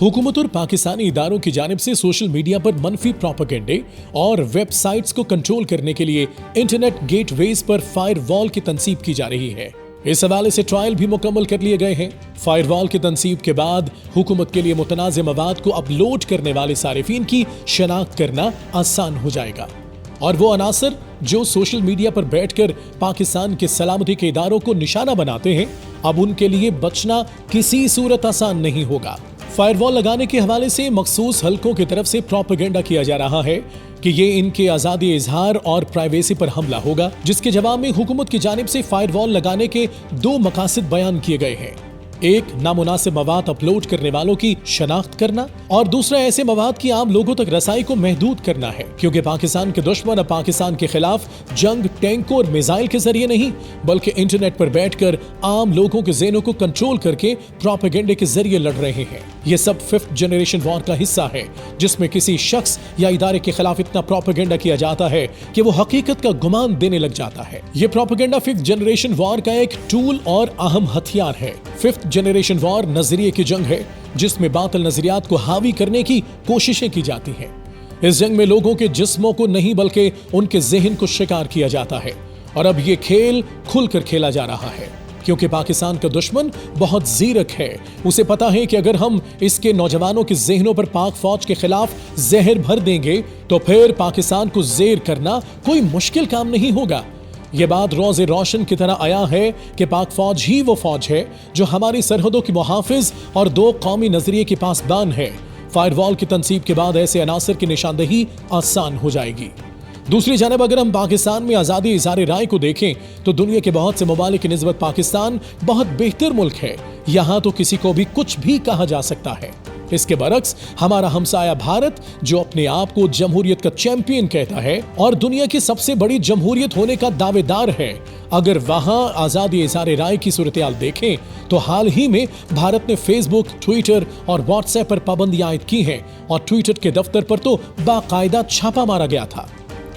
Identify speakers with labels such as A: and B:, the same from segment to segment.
A: हुकूमत और पाकिस्तानी इदारों की जानिब से सोशल मीडिया पर मनफी प्रोपेगेंडे और वेबसाइट्स को कंट्रोल करने के लिए इंटरनेट गेटवेज पर फायरवॉल की तनसीब की जा रही है। इस हवाले से ट्रायल भी मुकम्मल कर लिए गए हैं। फायरवॉल की तनसीब के बाद हुकूमत के लिए मुतनाज़ मवाद को अपलोड करने वाले सारिफीन की शनाख्त करना आसान हो जाएगा और वो अनासर जो सोशल मीडिया पर बैठकर पाकिस्तान के सलामती के इदारों को निशाना बनाते हैं, अब उनके लिए बचना किसी सूरत आसान नहीं होगा। फायरवॉल लगाने के हवाले से मखसूस हलकों की तरफ से प्रोपेगेंडा किया जा रहा है कि ये इनके आजादी इजहार और प्राइवेसी पर हमला होगा, जिसके जवाब में हुकूमत की जानिब से फायरवॉल लगाने के दो मकासद बयान किए गए हैं। एक, नामुनासिब मवाद अपलोड करने वालों की शनाख्त करना और दूसरा ऐसे मवाद की आम लोगों तक रसाई को महदूद करना है, क्योंकि पाकिस्तान के दुश्मन अब पाकिस्तान के खिलाफ जंग टैंकों और मिसाइल के जरिए नहीं बल्कि इंटरनेट पर बैठकर आम लोगों के ज़हनों को कंट्रोल करके प्रोपेगेंडे के जरिए लड़ रहे हैं। ये सब 5th जनरेशन वॉर का हिस्सा है, जिसमें किसी शख्स या इदारे के खिलाफ इतना प्रोपेगेंडा किया जाता है कि वो हकीकत का गुमान देने लग जाता है। ये प्रोपेगेंडा 5th जनरेशन वॉर का एक टूल और अहम हथियार है। 5th जनरेशन वॉर नजरिए की जंग है, जिसमें बातिल नजरियात को हावी करने की कोशिशें की जाती हैं। इस जंग में लोगों के जिस्मों को नहीं बल्कि उनके ज़हन को शिकार किया जाता है और अब ये खेल खुलकर खेला जा रहा है, क्योंकि पाकिस्तान का दुश्मन बहुत ज़ीरक है। उसे पता है कि अगर हम इसके नौजवानों के ज़हनों पर पाक फौज के खिलाफ जहर भर देंगे तो फिर पाकिस्तान को ज़ेर करना कोई मुश्किल काम नहीं होगा। ये बात रोज़े रोशन की तरह आया है कि पाक फौज ही वो फौज है जो हमारी सरहदों की मुहाफिज और दो कौमी नजरिए की पासबान है। फायरवॉल की तनसीब के बाद ऐसे अनासर की निशानदही आसान हो जाएगी। दूसरी जानब अगर हम पाकिस्तान में आज़ादी इज़हार राय को देखें तो दुनिया के बहुत से ममालिक की निस्बत पाकिस्तान बहुत बेहतर मुल्क है। यहाँ तो किसी को भी कुछ भी कहा जा सकता है। इसके बरक्स हमारा हमसाया भारत, जो अपने आप को जमहूरियत का चैंपियन कहता है और दुनिया की सबसे बड़ी जमहूरियत होने का दावेदार है, अगर वहां आज़ादी इज़हार राय की सूरत-ए-हाल देखें तो हाल ही में भारत ने फेसबुक, ट्विटर और व्हाट्सएप पर पाबंदियां आयद की हैं और ट्विटर के दफ्तर पर तो बाकायदा छापा मारा गया था।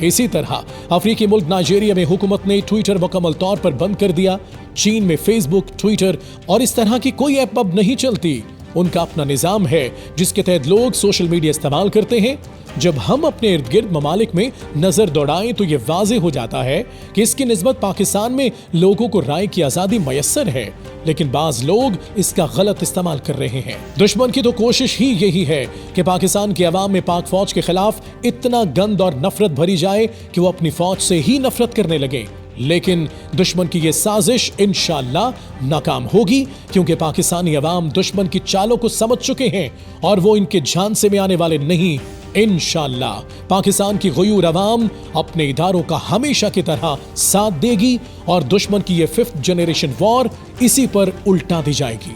A: इसी तरह अफ्रीकी मुल्क नाइजीरिया में हुकूमत ने ट्विटर मुकम्मल तौर पर बंद कर दिया। चीन में फेसबुक, ट्विटर और इस तरह की कोई ऐप अब नहीं चलती। उनका अपना निज़ाम है जिसके तहत लोग सोशल मीडिया इस्तेमाल करते हैं। जब हम अपने इर्द गिर्द ममालिक में नजर दौड़ाएं तो ये वाज़े हो जाता है कि इसकी निस्बत पाकिस्तान में लोगों को राय की आज़ादी मयस्सर है, लेकिन बाज लोग इसका गलत इस्तेमाल कर रहे हैं। दुश्मन की तो कोशिश ही यही है कि पाकिस्तान की आवाम में पाक फौज के खिलाफ इतना गंद और नफरत भरी जाए कि वो अपनी फौज से ही नफरत करने लगे। लेकिन दुश्मन की ये साजिश इंशाअल्लाह नाकाम होगी, क्योंकि पाकिस्तानी अवाम दुश्मन की चालों को समझ चुके हैं और वो इनके झांसे में आने वाले नहीं। इंशाअल्लाह पाकिस्तान की गयूर अवाम अपने इदारों का हमेशा की तरह साथ देगी और दुश्मन की ये 5th जनरेशन वॉर इसी पर उल्टा दी जाएगी।